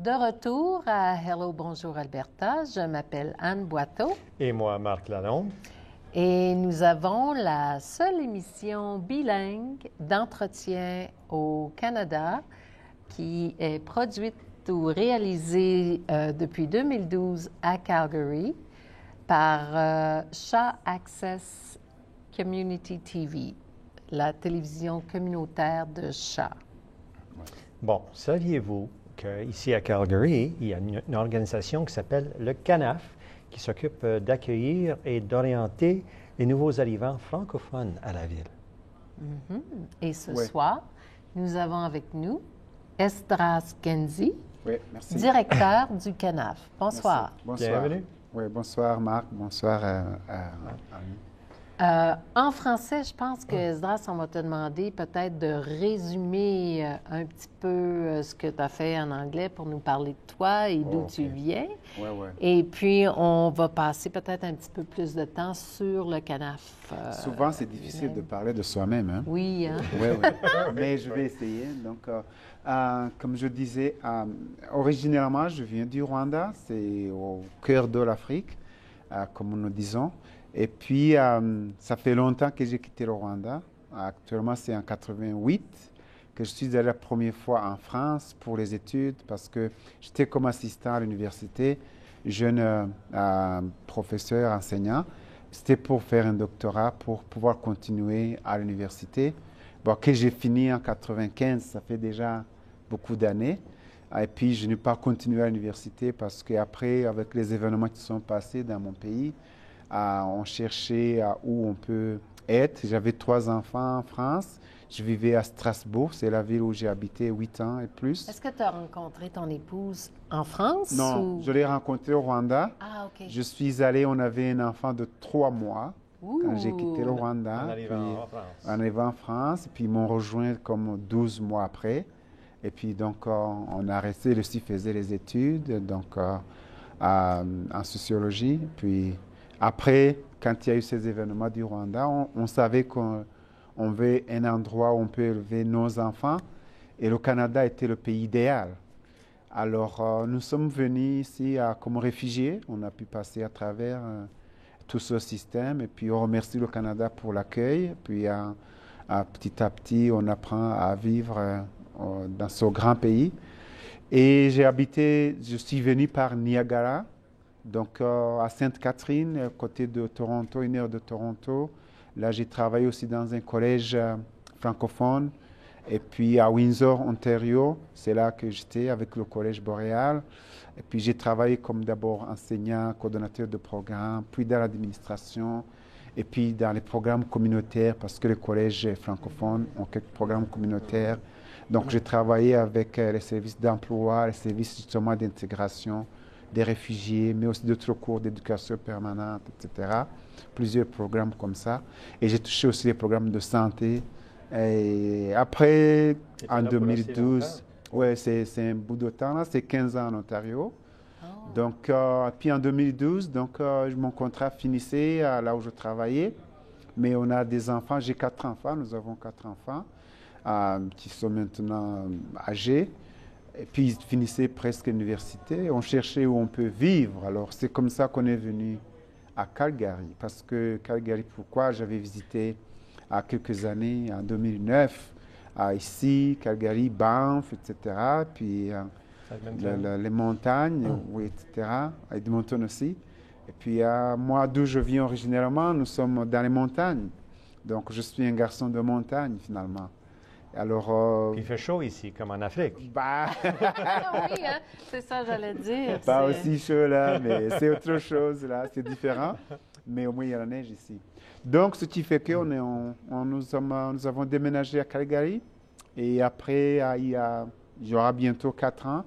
De retour à Hello, bonjour Alberta, je m'appelle Anne Boiteau. Et moi, Marc Lalonde. Et nous avons la seule émission bilingue d'entretien au Canada qui est produite ou réalisée depuis 2012 à Calgary par Shaw Access Community TV, la télévision communautaire de Shaw. Bon, saviez-vous qu'ici à Calgary, il y a une organisation qui s'appelle le CANAF, qui s'occupe d'accueillir et d'orienter les nouveaux arrivants francophones à la ville. Mm-hmm. Et ce soir, nous avons avec nous Esdras Genzi, directeur du CANAF. Bonsoir. Bonsoir. Bienvenue. Oui, bonsoir Marc, bonsoir en français, je pense que Esdras, on va te demander peut-être de résumer un petit peu ce que tu as fait en anglais pour nous parler de toi et d'où tu viens. Ouais. Et puis, on va passer peut-être un petit peu plus de temps sur le CANAF. Souvent, c'est difficile de parler de soi-même. Hein? Oui, hein? Oui. Mais je vais essayer. Donc, comme je disais, originairement, je viens du Rwanda. C'est au cœur de l'Afrique, comme nous disons. Et puis, ça fait longtemps que j'ai quitté le Rwanda. Actuellement, c'est en 88 que je suis allé la première fois en France pour les études parce que j'étais comme assistant à l'université, jeune professeur, enseignant. C'était pour faire un doctorat, pour pouvoir continuer à l'université. Bon, que j'ai fini en 95, ça fait déjà beaucoup d'années. Et puis, je n'ai pas continué à l'université parce qu'après, avec les événements qui sont passés dans mon pays, on cherchait où on peut être. J'avais 3 enfants en France. Je vivais à Strasbourg, c'est la ville où j'ai habité 8 ans et plus. Est-ce que tu as rencontré ton épouse en France? Non, je l'ai rencontrée au Rwanda. Ah, OK. Je suis allé, on avait un enfant de 3 mois quand j'ai quitté le Rwanda. En arrivant en France. En arrivant en France, puis ils m'ont rejoint comme 12 mois après. Et puis donc, on a resté, lui aussi faisait les études, donc en sociologie. Puis après, quand il y a eu ces événements du Rwanda, on savait qu'on veut un endroit où on peut élever nos enfants. Et le Canada était le pays idéal. Alors, nous sommes venus ici comme réfugiés. On a pu passer à travers tout ce système. Et puis, on remercie le Canada pour l'accueil. Puis, petit à petit, on apprend à vivre dans ce grand pays. Et je suis venu par Niagara. Donc, à Sainte-Catherine, côté de Toronto, 1 heure de Toronto. Là, j'ai travaillé aussi dans un collège francophone. Et puis, à Windsor, Ontario, c'est là que j'étais avec le collège Boréal. Et puis, j'ai travaillé comme d'abord enseignant, coordonnateur de programme, puis dans l'administration, et puis dans les programmes communautaires, parce que les collèges francophones ont quelques programmes communautaires. Donc, j'ai travaillé avec les services d'emploi, les services justement d'intégration des réfugiés, mais aussi d'autres cours d'éducation permanente, etc. Plusieurs programmes comme ça. Et j'ai touché aussi les programmes de santé. Et après, en 2012, c'est un bout de temps, là, c'est 15 ans en Ontario. Oh. Donc, puis en 2012, donc, mon contrat finissait là où je travaillais. Mais on a des enfants, j'ai 4 enfants, nous avons 4 enfants qui sont maintenant âgés. Et puis, ils finissaient presque l'université. On cherchait où on peut vivre. Alors, c'est comme ça qu'on est venu à Calgary. Parce que Calgary, pourquoi? J'avais visité à quelques années, en 2009, ici, Calgary, Banff, etc. Puis, les montagnes, oui, etc. Edmonton aussi. Et puis, moi, d'où je viens originairement, nous sommes dans les montagnes. Donc, je suis un garçon de montagne, finalement. Alors, il fait chaud ici, comme en Afrique. Oui, hein? C'est ça, j'allais dire. Pas aussi chaud là, mais c'est autre chose là, c'est différent. Mais au moins, il y a la neige ici. Donc, ce qui fait que nous avons déménagé à Calgary. Et après, il y aura bientôt 4 ans,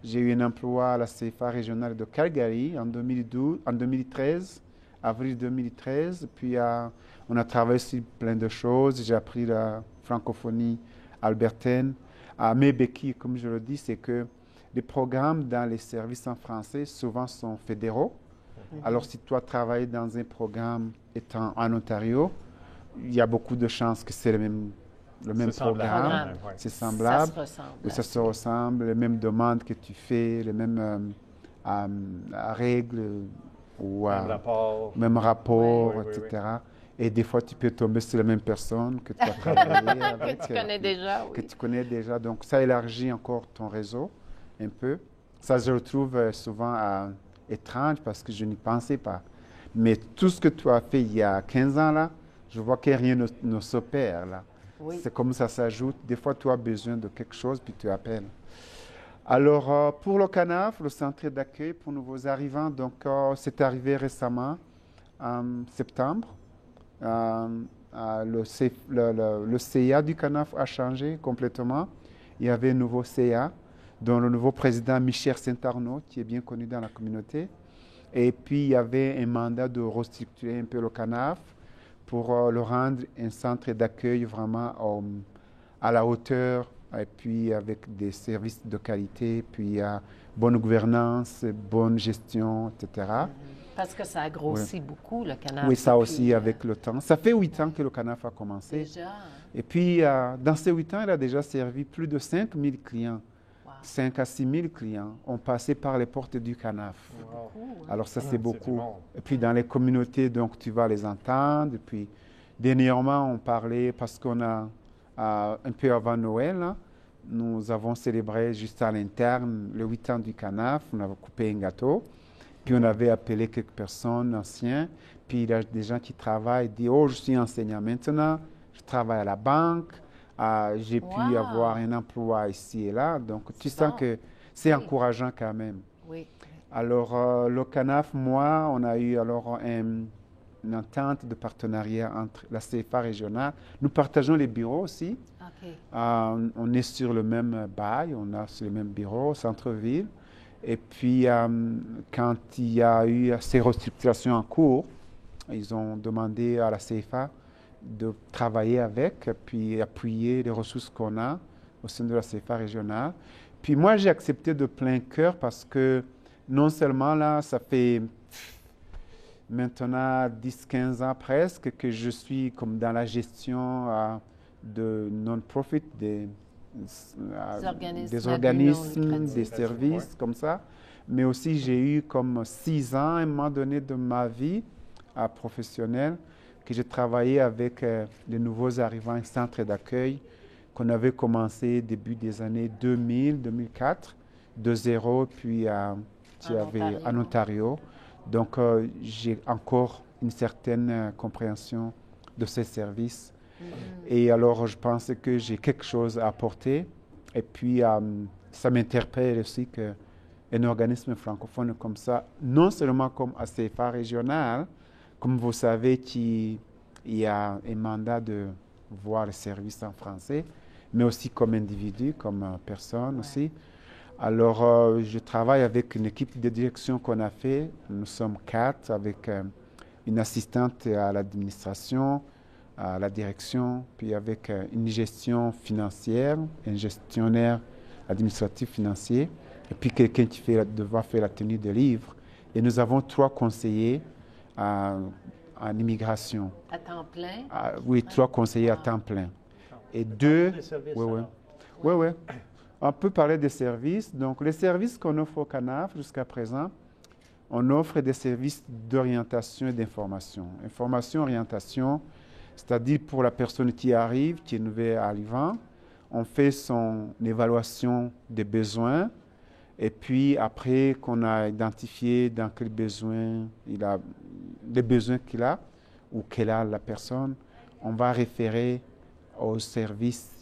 j'ai eu un emploi à la CFA régionale de Calgary en 2013, avril 2013. Puis, on a travaillé sur plein de choses. J'ai appris la francophonie albertaine. Mais Becky, comme je le dis, c'est que les programmes dans les services en français souvent sont fédéraux. Alors, si toi travailles dans un programme étant en Ontario, il y a beaucoup de chances que c'est le même le même programme. Programme. C'est Ça semblable. se ressemble. Oui, ça se ressemble, les mêmes demandes que tu fais, les mêmes règles ou même rapport, Oui, oui, oui, etc. Et des fois, tu peux tomber sur la même personne que tu as travaillé avec. Que tu connais déjà, Que oui. tu connais déjà. Donc, ça élargit encore ton réseau un peu. Ça, je le trouve souvent étrange parce que je n'y pensais pas. Mais tout ce que tu as fait il y a 15 ans, là, je vois que rien ne s'opère, là. Oui. C'est comme ça s'ajoute. Des fois, tu as besoin de quelque chose, puis tu appelles. Alors, pour le CANAF, le centre d'accueil pour nouveaux arrivants, donc c'est arrivé récemment, en septembre. Le CA du CANAF a changé complètement. Il y avait un nouveau CA, dont le nouveau président Michel Saint-Arnaud, qui est bien connu dans la communauté. Et puis, il y avait un mandat de restructurer un peu le CANAF pour le rendre un centre d'accueil vraiment à la hauteur, et puis avec des services de qualité, puis bonne gouvernance, bonne gestion, etc. Parce que ça a grossi beaucoup, le CANAF. Oui, ça depuis, aussi avec le temps. Ça fait 8 ans que le CANAF a commencé. Déjà. Et puis, dans ces 8 ans, il a déjà servi plus de 5 000 clients. Wow. 5 à 6 000 clients ont passé par les portes du CANAF. Beaucoup, hein. Alors ça, c'est C'est beaucoup. du monde. Et puis dans les communautés, donc tu vas les entendre. Et puis dernièrement, on parlait, parce qu'on a, un peu avant Noël, là, nous avons célébré juste à l'interne le 8 ans du CANAF. On avait coupé un gâteau. Puis on avait appelé quelques personnes anciennes. Puis il y a des gens qui travaillent, disent, oh, je suis enseignant maintenant, je travaille à la banque, j'ai pu Wow. avoir un emploi ici et là. Donc tu C'est sens bon. que c'est Oui. encourageant quand même. Oui. Alors, le CANAF, moi, on a eu alors une entente de partenariat entre la CFA régionale. Nous partageons les bureaux aussi. OK. On est sur le même bail, on a sur le même bureau, au centre-ville. Et puis, quand il y a eu ces restructurations en cours, ils ont demandé à la CFA de travailler avec, puis appuyer les ressources qu'on a au sein de la CFA régionale. Puis moi, j'ai accepté de plein cœur parce que non seulement là, ça fait maintenant 10-15 ans presque que je suis comme dans la gestion de non-profit, des organismes, non lucratifs. des services comme ça. Mais aussi, j'ai eu comme 6 ans, à un moment donné de ma vie professionnelle, que j'ai travaillé avec les nouveaux arrivants, un centre d'accueil qu'on avait commencé début des années 2000-2004, de zéro, puis en Ontario. Donc, j'ai encore une certaine compréhension de ces services. Et alors, je pense que j'ai quelque chose à apporter. Et puis, ça m'interpelle aussi qu'un organisme francophone comme ça, non seulement comme CFA régional, comme vous savez, il y a un mandat de voir les services en français, mais aussi comme individu, comme personne aussi. Alors, je travaille avec une équipe de direction qu'on a fait. Nous sommes 4 avec une assistante à l'administration, à la direction, puis avec une gestion financière, un gestionnaire administratif financier, et puis quelqu'un qui devra faire la tenue des livres. Et nous avons 3 conseillers en immigration. À temps plein? Oui, 3 conseillers à temps plein. Et 2... Oui. On peut parler des services. Donc, les services qu'on offre au CANAF jusqu'à présent, on offre des services d'orientation et d'information. Information, orientation, c'est-à-dire pour la personne qui arrive, qui est nouvel arrivant, on fait son évaluation des besoins. Et puis, après qu'on a identifié dans quel besoin les besoins qu'il a ou qu'elle a la personne, on va référer aux services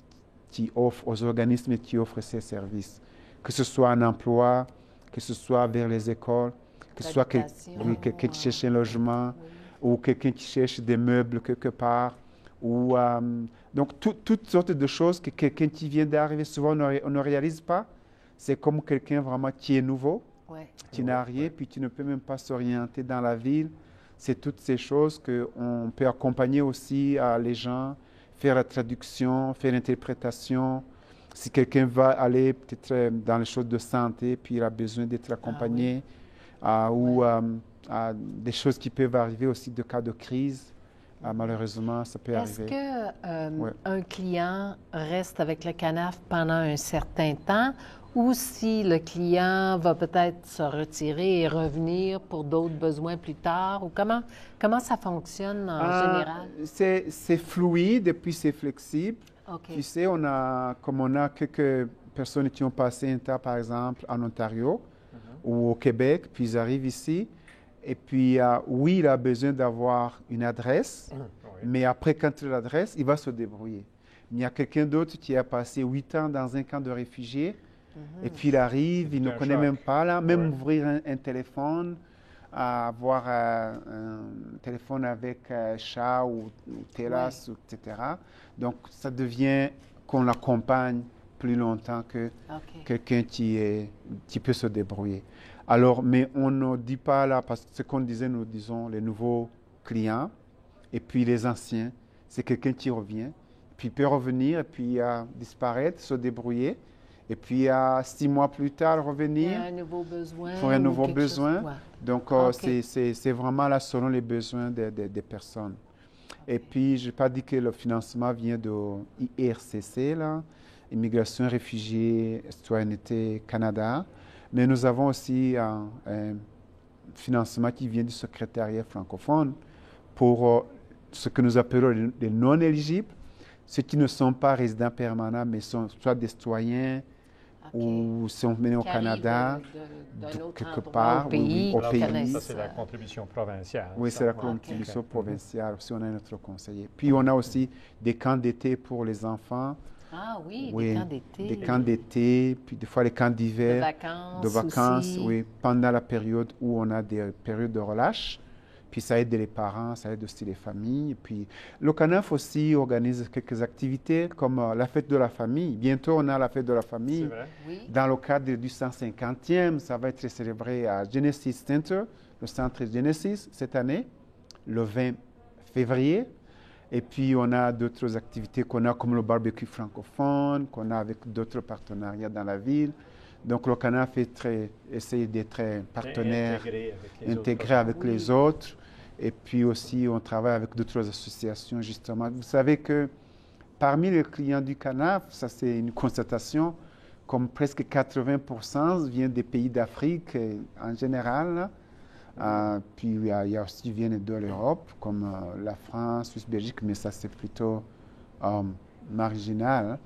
aux organismes qui offrent ces services, que ce soit un emploi, que ce soit vers les écoles, que ce soit quelqu'un qui cherche un logement, ou quelqu'un qui cherche des meubles quelque part, ou donc toutes sortes de choses que quelqu'un qui vient d'arriver, souvent on ne réalise pas. C'est comme quelqu'un vraiment qui est nouveau, qui n'a rien, puis qui ne peut même pas s'orienter dans la ville. C'est toutes ces choses qu'on peut accompagner aussi les gens, faire la traduction, faire l'interprétation. Si quelqu'un va aller peut-être dans les choses de santé, puis il a besoin d'être accompagné, ou des choses qui peuvent arriver aussi de cas de crise, Malheureusement, ça peut Est-ce arriver. que Ouais. un client reste avec le canaf pendant un certain temps ou si le client va peut-être se retirer et revenir pour d'autres besoins plus tard? Ou comment ça fonctionne en général? C'est fluide et puis c'est flexible. OK. Tu sais, comme on a quelques personnes qui ont passé un temps, par exemple, en Ontario ou au Québec, puis ils arrivent ici. Et puis, oui, il a besoin d'avoir une adresse, mais après, quand il a l'adresse, il va se débrouiller. Mais il y a quelqu'un d'autre qui a passé 8 ans dans un camp de réfugiés, et puis il arrive, il ne un connaît choc. même pas, là, même Ouais. ouvrir un téléphone, avoir un téléphone avec chat ou Telas, etc. Donc, ça devient qu'on l'accompagne plus longtemps que OK. quelqu'un qui peut se débrouiller. Alors, mais on ne dit pas là, parce que ce qu'on disait, nous disons les nouveaux clients, et puis les anciens, c'est quelqu'un qui revient, puis il peut revenir, et puis disparaître, se débrouiller, et puis 6 mois plus tard Il y revenir a un nouveau besoin. pour un ou nouveau quelque chose- besoin. ouais. Donc, Ok. c'est vraiment là selon les besoins des personnes. Et puis, je n'ai pas dit que le financement vient de IRCC, là, Immigration, Réfugiés, Citoyenneté Canada. Mais nous avons aussi un financement qui vient du secrétariat francophone pour ce que nous appelons les non-éligibles, ceux qui ne sont pas résidents permanents, mais sont soit des citoyens OK. ou sont menés au Qui arrive Canada, d'un autre quelque endroit part, au oui, oui, pays, au qui pays. connaissent, Ça, c'est la contribution provinciale. Oui, ça. c'est la Ouais. contribution OK. provinciale. Aussi, on a notre conseiller. Puis, on a aussi des camps d'été pour les enfants. Ah oui, Oui, des camps d'été. des camps d'été, puis des fois les camps de d'hiver, vacances aussi. oui, pendant la période où on a des périodes de relâche. Puis ça aide les parents, ça aide aussi les familles. Puis le CANAF aussi organise quelques activités comme la fête de la famille. Bientôt, on a la fête de la C'est famille. vrai? Oui. Dans le cadre du 150e, ça va être célébré à Genesis Center, le centre Genesis, cette année, le 20 février. Et puis, on a d'autres activités qu'on a, comme le barbecue francophone, qu'on a avec d'autres partenariats dans la ville. Donc, le CANAF essaie d'être un partenaire intégré avec les autres. Et puis aussi, on travaille avec d'autres associations, justement. Vous savez que parmi les clients du CANAF, ça c'est une constatation, comme presque 80% viennent des pays d'Afrique en général. Puis il y a aussi viennent de l'Europe, comme la France, Suisse, Belgique, mais ça c'est plutôt marginal.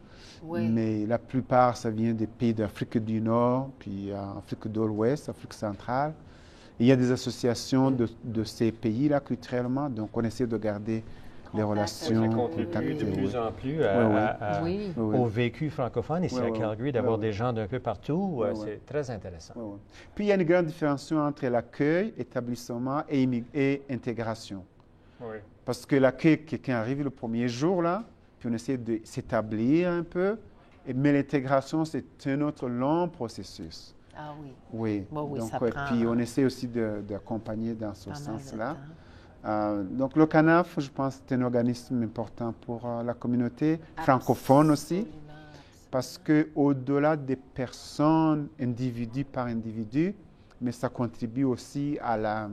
Oui. Mais la plupart, ça vient des pays d'Afrique du Nord, puis Afrique de l'Ouest, Afrique centrale. Il y a des associations de ces pays-là culturellement, donc on essaie de garder les relations. Ça contribue de plus en plus Oui. au vécu francophone ici à Calgary, d'avoir des gens d'un peu partout. C'est très intéressant. Puis il y a une grande différence entre l'accueil, établissement et intégration. Oui. Parce que l'accueil, quelqu'un arrive le premier jour, là, puis on essaie de s'établir un peu, mais l'intégration, c'est un autre long processus. Ah oui. Oui. Oui, Donc, ça ouais, prend puis on essaie aussi d'accompagner dans ce pas mal de sens-là. temps. Donc le CANAF, je pense, c'est un organisme important pour la communauté francophone aussi, Absolument. parce qu'au-delà des personnes, individu par individu, mais ça contribue aussi à la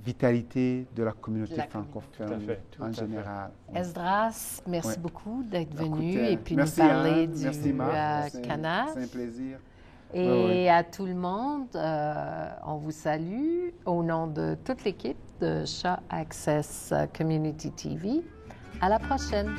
vitalité de la communauté francophone Tout à en fait. général. Esdras, merci Ouais. beaucoup d'être Écoutez, venu et puis merci, nous parler Anne, du merci, Marc. CANAF. C'est un plaisir. Et Ouais. à tout le monde, on vous salue au nom de toute l'équipe de Shaw Access Community TV. À la prochaine.